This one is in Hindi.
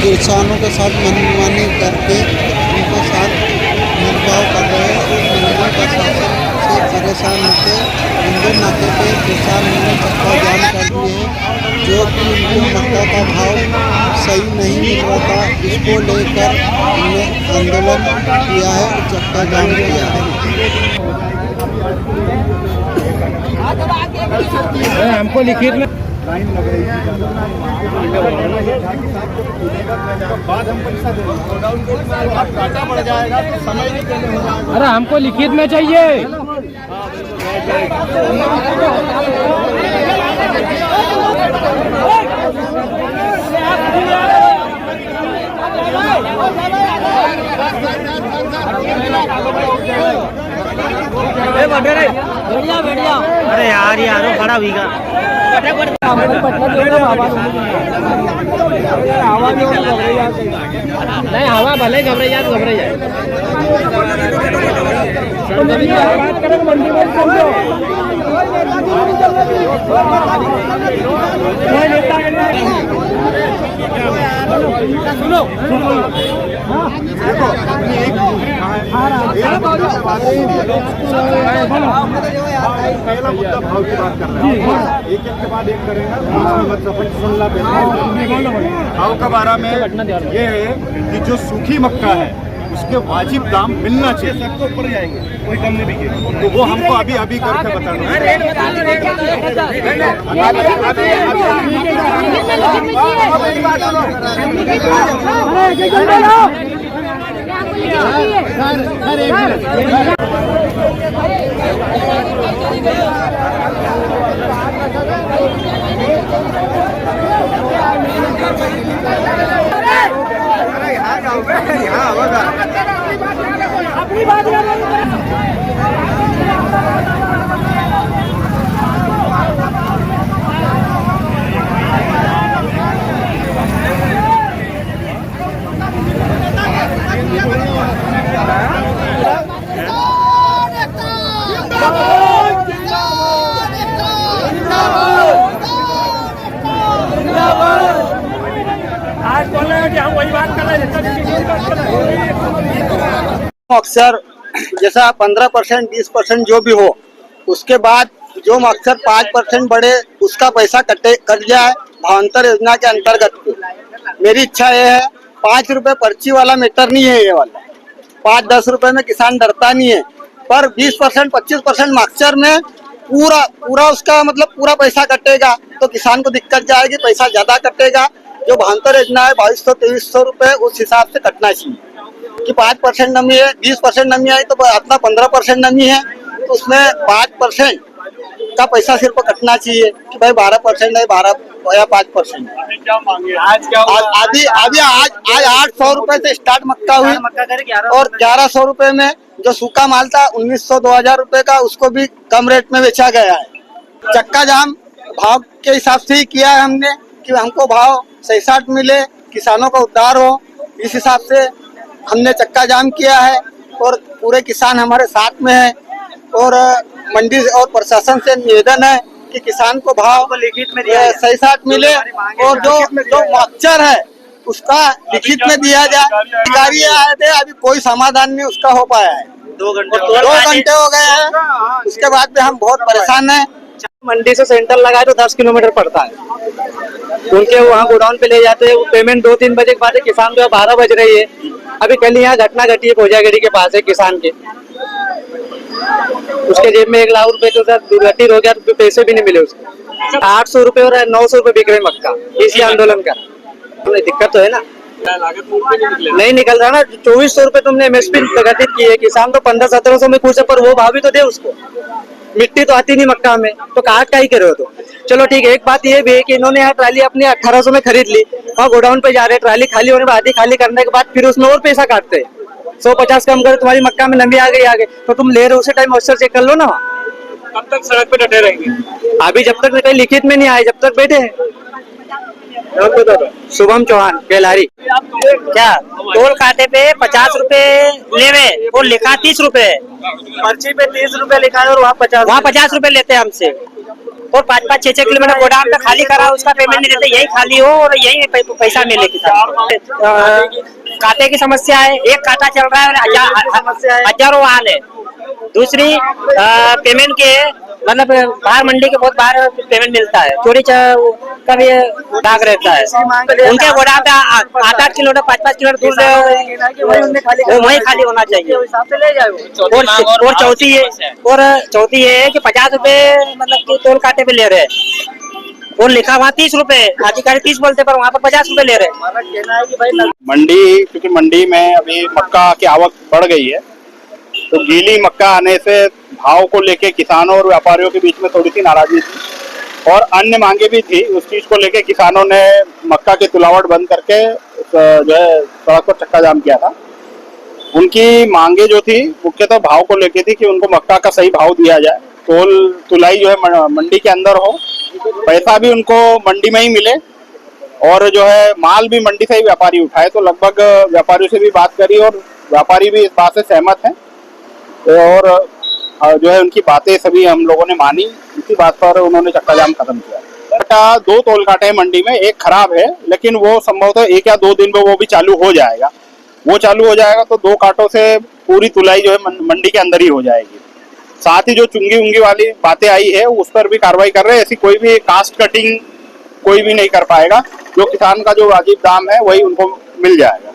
किसानों के साथ मनमानी करके उनके साथ भेदभाव कर रहे हैं। मंडी प्रशासन से परेशान होकर इंदिरा नाके पे किसान ने चक्का जाम कर दिए हैं, जो कि उनको मक्का का भाव सही नहीं मिल रहा था। इसको लेकर हमने आंदोलन किया है और चक्का जाम किया है। हमको लिखित में लाइन लग रही थी बाद हम पैसा देंगे, काटा पड़ जाएगा तो समय नहीं देने हो जाएगा। अरे हमको लिखित में चाहिए। बढ़िया बढ़िया। अरे यार यारो खड़ा हुईगा नहीं, हवा भले घबराई जाए तो घबराई जाए। सुनो पहला मुद्दा भाव की बात कर रहे हैं, एक के बाद एक करेंगे। भाव का बारे में ये है कि जो सूखी मक्का है उसके वाजिब दाम मिलना चाहिए, सबको ऊपर जाएंगे, कोई कम नहीं बिकेगा। तो वो हमको अभी अभी करके बताना है। अपनी बात आज बोल रहे हैं कि हम वही बात कर रहे हैं। अक्सर जैसा 15% 20% जो भी हो, उसके बाद जो अक्सर 5% बढ़े उसका पैसा कट जाए भावांतर योजना के अंतर्गत। मेरी इच्छा ये है, 5 रुपए पर्ची वाला मैटर नहीं है, ये वाला 5-10 रुपए में किसान डरता नहीं है, पर 20% 25% मक्सर में पूरा उसका मतलब पूरा पैसा कटेगा तो किसान को दिक्कत जाएगी, पैसा ज्यादा कटेगा। जो भावांतर योजना है 2200-2300 रुपए उस हिसाब से कटना चाहिए कि 5% नमी है, 20% नमी आई तो अपना 15% नमी है तो उसमें 5% का पैसा सिर्फ कटना चाहिए कि भाई 12% है, 12 या 5%। आज 800 रुपए से स्टार्ट मक्का हुई और 1100 रुपए में जो सूखा माल था 1900-2000 रुपए का उसको भी कम रेट में बेचा गया है। चक्का जाम भाव के हिसाब से ही किया है हमने कि हमको भाव सही साट मिले, किसानों का उद्धार हो, इस हिसाब से हमने चक्का जाम किया है और पूरे किसान हमारे साथ में है। और मंडी और प्रशासन से निवेदन है कि किसान को भाव लिखित में सही साट मिले और जो मक्सर है उसका लिखित में दिया जाए। अधिकारी आए थे, अभी कोई समाधान नहीं उसका हो पाया है। 2 घंटे हो गए हैं, उसके बाद भी हम बहुत परेशान हैं। मंडी से सेंटर लगाए तो 10 किलोमीटर पड़ता है, उनके वहाँ गोडाउन पे ले जाते हैं। वो पेमेंट 2-3 बजे के बाद है, किसान जो 12 बज रही है। अभी कल यहाँ घटना घटी है कोजागढ़ी के पास है किसान के, उसके जेब में 1 लाख रुपए तो सर दुर्घटना हो गया, तो पैसे भी नहीं मिले उसको। 800 रुपए और 900 रुपए बिक रहे मक्का इसी आंदोलन का। दिक्कत तो है ना, नहीं निकल रहा ना। 2400 रुपए तुमने MSP प्रगतित की है, किसान तो 1500-1700 में खुश है, पर वो भाव भी तो दे उसको। मिट्टी तो आती नहीं मक्का में, तो काट का ही करे हो तो। चलो ठीक है, एक बात ये भी है कि इन्होंने यहाँ ट्राली अपनी 1800 में खरीद ली और गोडाउन पे जा रहे, ट्राली खाली होने पर आधी खाली करने के बाद फिर उसमें और पैसा काटते हैं। 150 कम करे, तुम्हारी मक्का में नमी आ गई आगे, तो तुम ले रहे हो उसे टाइम मॉइस्चर चेक कर लो ना। कब तक सड़क पे डटे रहेंगे? अभी जब तक कहीं लिखित में नहीं आए जब तक बैठे हैं। शुभम चौहान बेलारी। क्या टोल खाते पे 50 रुपए लेवे और लिखा 30 रुपए, पर्ची पे 30 रुपए लिखा है और वहाँ 50 रुपए लेते हैं हमसे। और 5-5, 6-6 किलोमीटर गोदाम पे खाली करा, उसका पेमेंट नहीं देते, यही खाली हो और यही पैसा मिले किसान। कांटे की समस्या है, एक कांटा चल रहा है, हजारों वाहन है। दूसरी पेमेंट के मतलब बाहर मंडी के बहुत बाहर पेमेंट मिलता है, चोरी का भी दाग रहता है। उनके गोदाम पे 8-8 किलोमीटर 5-5 किलोमीटर दूर वही खाली होना चाहिए। और चौथी ये है कि 50 रुपए मतलब कि तोल कांटे पे ले रहे हैं, और लिखा वहाँ 30 रुपए, अधिकारी 30 बोलते पर वहाँ पर 50 रुपए ले रहे हैं। मंडी, क्योंकि मंडी में अभी मक्का की आवक बढ़ गई है, तो गीली मक्का आने से भाव को लेके किसानों और व्यापारियों के बीच में थोड़ी सी नाराजगी थी और अन्य मांगे भी थी। उस चीज को लेके किसानों ने मक्का की तुलावट बंद करके जो है सड़क पर चक्का जाम किया था। उनकी मांगे जो थी मुख्यतः भाव को लेके थी कि उनको मक्का का सही भाव दिया जाए, तुलाई जो है मंडी के अंदर हो, पैसा भी उनको मंडी में ही मिले और जो है माल भी मंडी से ही व्यापारी उठाए। तो लगभग व्यापारियों से भी बात करी और व्यापारी भी इस बात से सहमत हैं और जो है उनकी बातें सभी हम लोगों ने मानी। इसी बात पर उन्होंने चक्का जाम खत्म किया। 2 तोल कांटे हैं मंडी में, एक खराब है लेकिन वो संभवतः 1 या 2 दिन में वो भी चालू हो जाएगा। वो चालू हो जाएगा तो 2 कांटों से पूरी तुलाई जो है मंडी के अंदर ही हो जाएगी। साथ ही जो चुंगी उंगी वाली बातें आई है उस पर भी कार्रवाई कर रहे हैं। ऐसी कोई भी कास्ट कटिंग कोई भी नहीं कर पाएगा, जो किसान का जो वाजिब दाम है वही उनको मिल जाएगा।